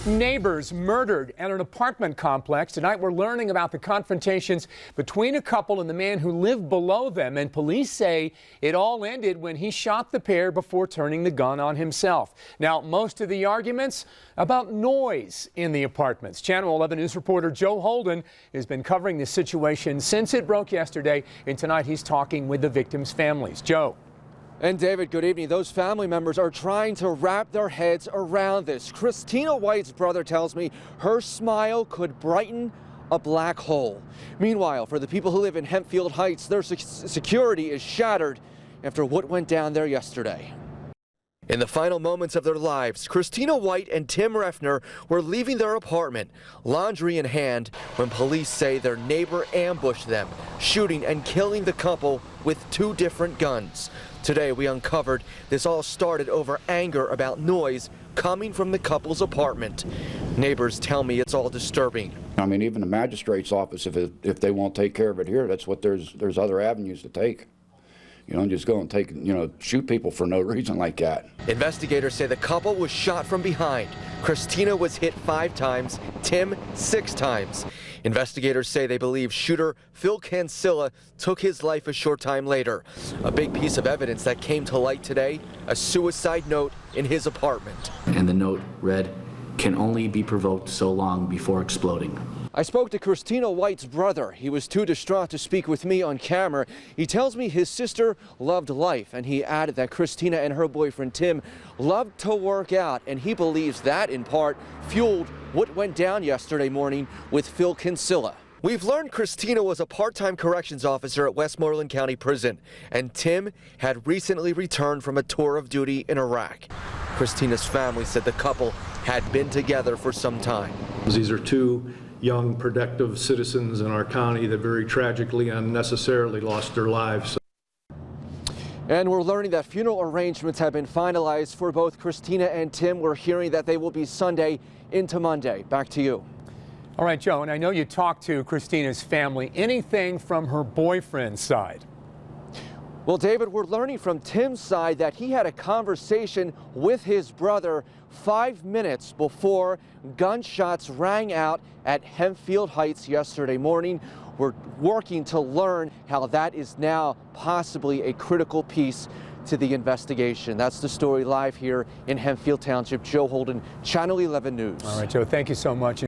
Neighbors murdered at an apartment complex. Tonight we're learning about the confrontations between a couple and the man who lived below them, and police say it all ended when he shot the pair before turning the gun on himself. Now, most of the arguments about noise in the apartments. Channel 11 News reporter Joe Holden has been covering this situation since it broke yesterday, and tonight he's talking with the victims' families. Joe. And David, good evening. Those family members are trying to wrap their heads around this. Christina White's brother tells me her smile could brighten a black hole. Meanwhile, for the people who live in Hempfield Heights, their security is shattered after what went down there yesterday. In the final moments of their lives, Christina White and Tim Refner were leaving their apartment, laundry in hand, when police say their neighbor ambushed them, shooting and killing the couple with two different guns. Today, we uncovered this all started over anger about noise coming from the couple's apartment. Neighbors tell me it's all disturbing. I mean, even the magistrate's office, if they won't take care of it here, that's what there's other avenues to take. You know, just go and take, shoot people for no reason like that. Investigators say the couple was shot from behind. Christina was hit 5 times, Tim 6 times. Investigators say they believe shooter Phil Cancilla took his life a short time later. A big piece of evidence that came to light today, a suicide note in his apartment. And the note read, "Can only be provoked so long before exploding." I spoke to Christina White's brother. He was too distraught to speak with me on camera. He tells me his sister loved life, and he added that Christina and her boyfriend Tim loved to work out, and he believes that in part fueled what went down yesterday morning with Phil Cancilla. We've learned Christina was a part-time corrections officer at Westmoreland County Prison, and Tim had recently returned from a tour of duty in Iraq. Christina's family said the couple had been together for some time. These are two young, productive citizens in our county that very tragically and unnecessarily lost their lives. And we're learning that funeral arrangements have been finalized for both Christina and Tim. We're hearing that they will be Sunday into Monday. Back to you. All right, Joe, and I know you talked to Christina's family. Anything from her boyfriend's side? Well, David, we're learning from Tim's side that he had a conversation with his brother 5 minutes before gunshots rang out at Hempfield Heights yesterday morning. We're working to learn how that is now possibly a critical piece to the investigation. That's the story live here in Hempfield Township. Joe Holden, Channel 11 News. All right, Joe, thank you so much.